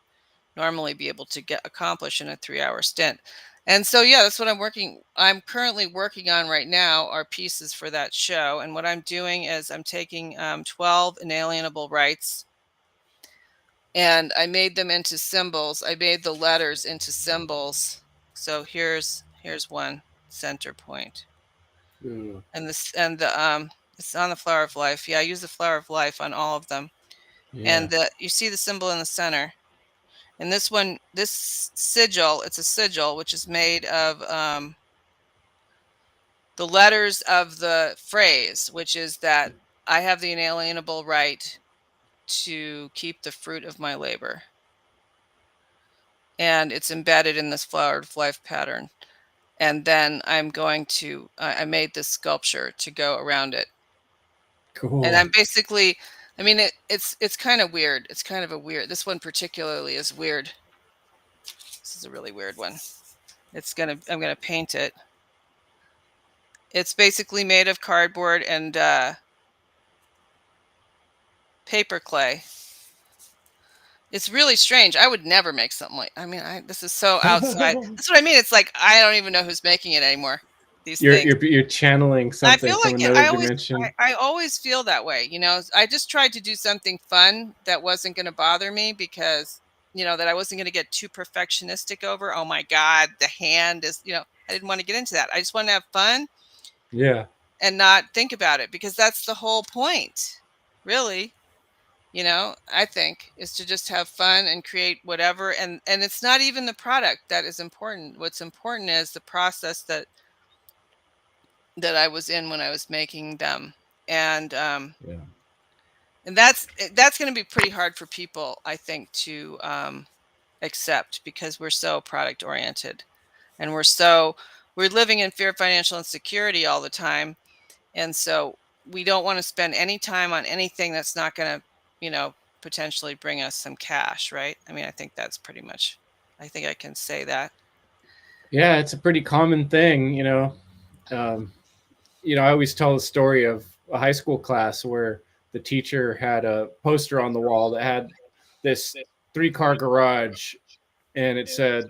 normally be able to accomplish in a 3-hour stint. And so, yeah, that's what I'm currently working on right now are pieces for that show. And what I'm doing is I'm taking 12 inalienable rights, and I made them into symbols. I made the letters into symbols. So here's one center point. Ooh. And it's on the flower of life. Yeah, I use the flower of life on all of them. Yeah. And you see the symbol in the center. And this one, this sigil, it's a sigil which is made of the letters of the phrase, which is that I have the inalienable right to keep the fruit of my labor. And it's embedded in this flower of life pattern. And then I'm going to, I made this sculpture to go around it. Cool. And I'm basically, I mean, it's kind of weird. It's kind of this one particularly is weird. This is a really weird one. I'm going to paint it. It's basically made of cardboard and paper clay. It's really strange. I would never make something like, I mean, this is so outside. That's what I mean. It's like, I don't even know who's making it anymore. These things. You're channeling something from another dimension. I always feel that way. You know, I just tried to do something fun that wasn't going to bother me because, you know, that I wasn't going to get too perfectionistic over. Oh my God, the hand is, you know, I didn't want to get into that. I just want to have fun. Yeah. And not think about it, because that's the whole point, really. You know, I think is to just have fun and create whatever. And it's not even the product that is important. What's important is the process that I was in when I was making them. And Yeah. and that's going to be pretty hard for people, I think, to accept, because we're so product oriented, and we're living in fear of financial insecurity all the time. And so we don't want to spend any time on anything that's not going to, you know, potentially bring us some cash, right? I mean, I think that's pretty much, I think I can say that. Yeah, it's a pretty common thing, you know. I always tell the story of a high school class where the teacher had a poster on the wall that had this 3-car garage, and it said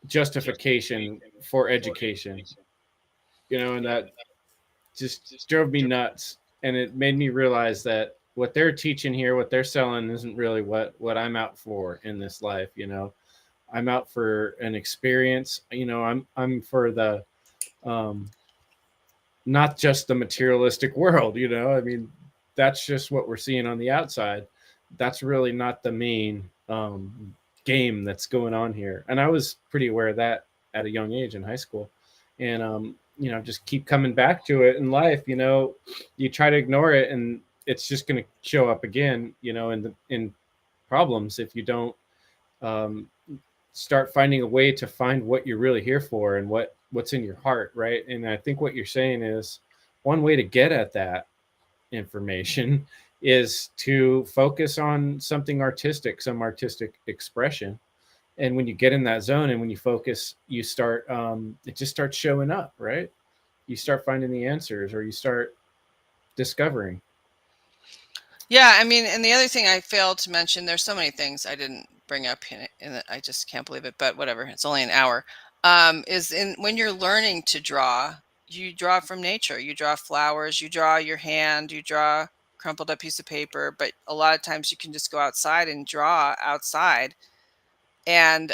justification for education. You know, and that just drove me nuts. And it made me realize that what they're teaching here, what they're selling, isn't really what I'm out for in this life. You know, I'm out for an experience. You know, I'm for the not just the materialistic world. You know, I mean, that's just what we're seeing on the outside. That's really not the main game that's going on here. And I was pretty aware of that at a young age in high school. And just keep coming back to it in life. You try to ignore it, and it's just going to show up again. In problems if you don't um, start finding a way to find what you're really here for and what's in your heart, right? And I think what you're saying is one way to get at that information is to focus on something artistic, some artistic expression. And when you get in that zone and when you focus, you start it just starts showing up, right? You start finding the answers, or you start discovering. Yeah, I mean, and the other thing I failed to mention, there's so many things I didn't bring up in it. I just can't believe it, but whatever. It's only an hour. Is in when you're learning to draw, you draw from nature. You draw flowers, you draw your hand, you draw crumpled up piece of paper, but a lot of times you can just go outside and draw outside. And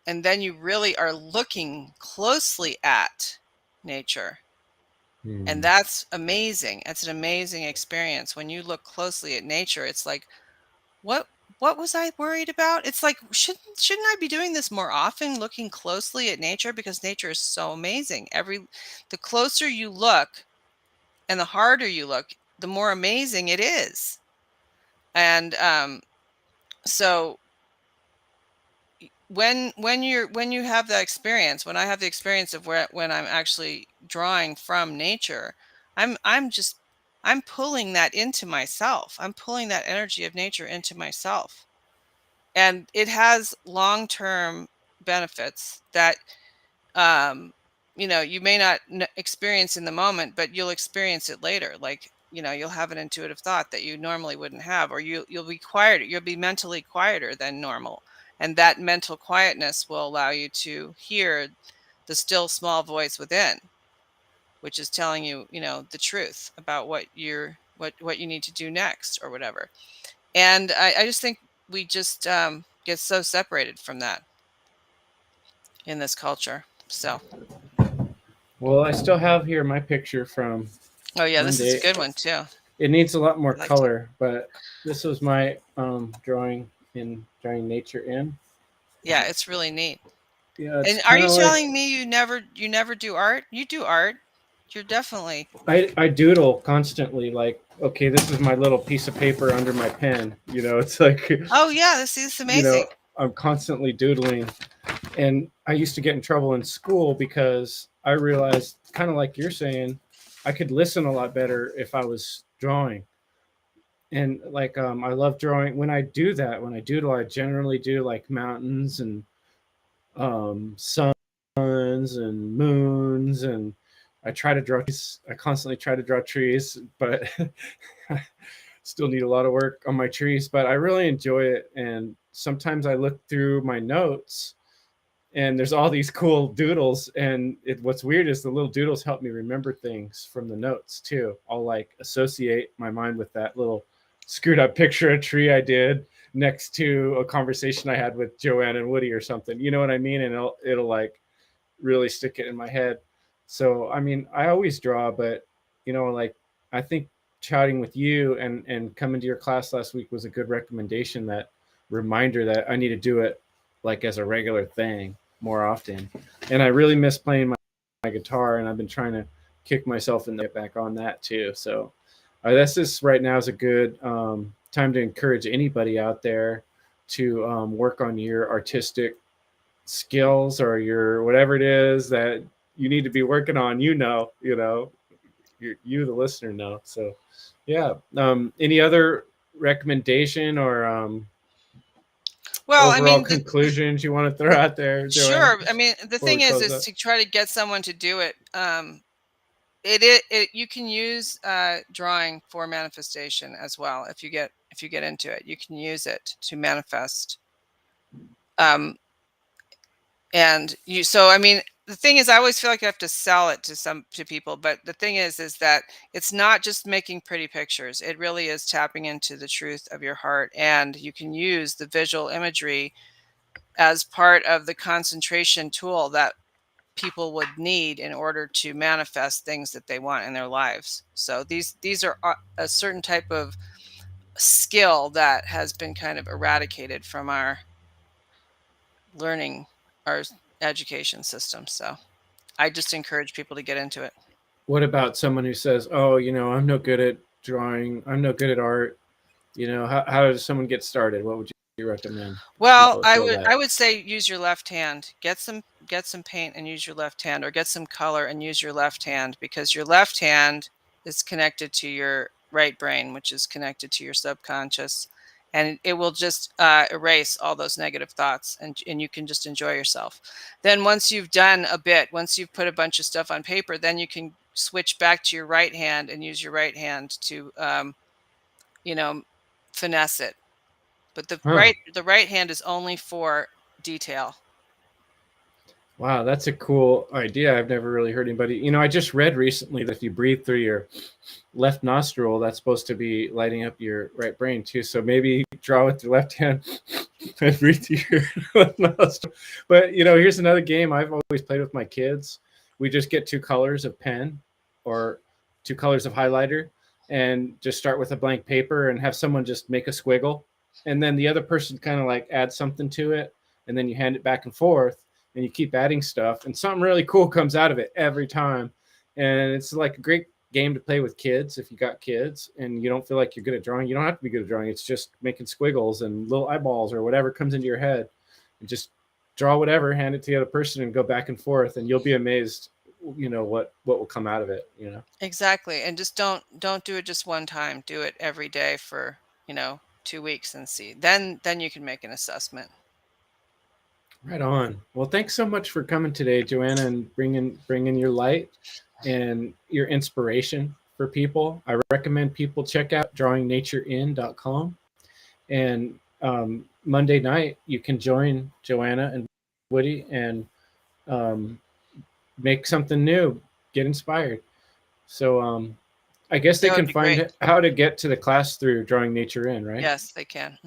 then you really are looking closely at nature. And that's amazing. It's an amazing experience. When you look closely at nature, it's like, what what was I worried about? It's like, shouldn't I be doing this more often, looking closely at nature, because nature is so amazing. The closer you look and the harder you look, the more amazing it is. And so when you have that experience, when I have the experience of when I'm actually drawing from nature, I'm pulling that into myself. I'm pulling that energy of nature into myself. And it has long-term benefits that you may not experience in the moment, but you'll experience it later. Like, you'll have an intuitive thought that you normally wouldn't have, or you'll be quieter. You'll be mentally quieter than normal. And that mental quietness will allow you to hear the still small voice within, which is telling you, the truth about what you need to do next or whatever. And I just think we just get so separated from that in this culture. So, Well, I still have here my picture from oh yeah, this is a Monday. good one too. It needs a lot more I liked it. color, but this was my drawing nature in. Yeah, it's really neat. Yeah, it's And are kind you of like telling me you never do art? You do art. You're definitely. I doodle constantly. Like, okay, this is my little piece of paper under my pen. It's like, Oh yeah, this is amazing. I'm constantly doodling. And I used to get in trouble in school because I realized, kind of like you're saying, I could listen a lot better if I was drawing. And like, I love drawing. When I do that, when I doodle, I generally do like mountains and suns and moons, and I try to draw trees. I constantly try to draw trees, but I still need a lot of work on my trees. But I really enjoy it, and sometimes I look through my notes, and there's all these cool doodles. And what's weird is the little doodles help me remember things from the notes too. I'll like associate my mind with that little screwed up picture of a tree I did next to a conversation I had with Joanna and Woody or something. You know what I mean? And it'll like really stick it in my head. So I mean, I always draw, but like, I think chatting with you and coming to your class last week was a good recommendation, that reminder that I need to do it like as a regular thing more often. And I really miss playing my guitar, and I've been trying to kick myself and get back on that too. So that's just right now is a good time to encourage anybody out there to work on your artistic skills, or your whatever it is that you need to be working on. You the listener know. So yeah. Any other recommendation or Well, I overall mean, conclusions you want to throw out there, Joanne? sure. I mean, the Before we thing is close up? to try to get someone to do it. You can use drawing for manifestation as well. If you get into it, you can use it to manifest. And I mean, the thing is, I always feel like I have to sell it to people. But the thing is that it's not just making pretty pictures. It really is tapping into the truth of your heart, and you can use the visual imagery as part of the concentration tool that people would need in order to manifest things that they want in their lives. So these are a certain type of skill that has been kind of eradicated from our learning our education system. So I just encourage people to get into it. What about someone who says, "Oh, I'm no good at drawing. I'm no good at art." How does someone get started? What would you recommend? Well, People I feel would that. I would say use your left hand. Get some paint and use your left hand, or get some color and use your left hand, because your left hand is connected to your right brain, which is connected to your subconscious, and it will just erase all those negative thoughts, and you can just enjoy yourself. Then once you've done a bit, once you've put a bunch of stuff on paper, then you can switch back to your right hand and use your right hand to you know finesse it. But Huh. the right hand is only for detail. Wow, that's a cool idea. I've never really heard anybody. I just read recently that if you breathe through your left nostril, that's supposed to be lighting up your right brain too. So maybe draw with your left hand and breathe through your left nostril. But here's another game I've always played with my kids. We just get 2 colors of pen or 2 colors of highlighter and just start with a blank paper and have someone just make a squiggle. And then the other person kind of like add something to it. And then you hand it back and forth and you keep adding stuff and something really cool comes out of it every time. And it's like a great game to play with kids. If you got kids and you don't feel like you're good at drawing, you don't have to be good at drawing. It's just making squiggles and little eyeballs or whatever comes into your head, and just draw whatever, hand it to the other person and go back and forth, and you'll be amazed what will come out of it. Exactly. And just don't do it just one time. Do it every day for 2 weeks and see. Then you can make an assessment. Right on. Well, thanks so much for coming today, Joanna, and bringing your light and your inspiration for people. I recommend people check out drawingnaturein.com. And Monday night, you can join Joanna and Woody and make something new, get inspired. So I guess they That would can be find great. how to get to the class through Drawing Nature In, right? Yes, they can.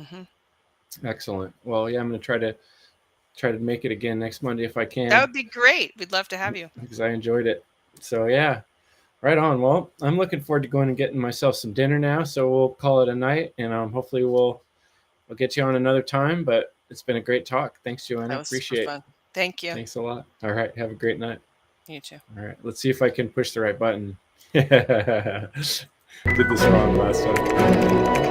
Excellent. Well, yeah, I'm going to try to make it again next Monday if I can. That would be great. We'd love to have you. Because I enjoyed it. So yeah, right on. Well, I'm looking forward to going and getting myself some dinner now. So we'll call it a night, and hopefully we'll get you on another time. But it's been a great talk. Thanks, Joanna. That was Appreciate super fun. Thank you. it. Thanks a lot. All right. Have a great night. You too. All right. Let's see if I can push the right button. Did this wrong last time.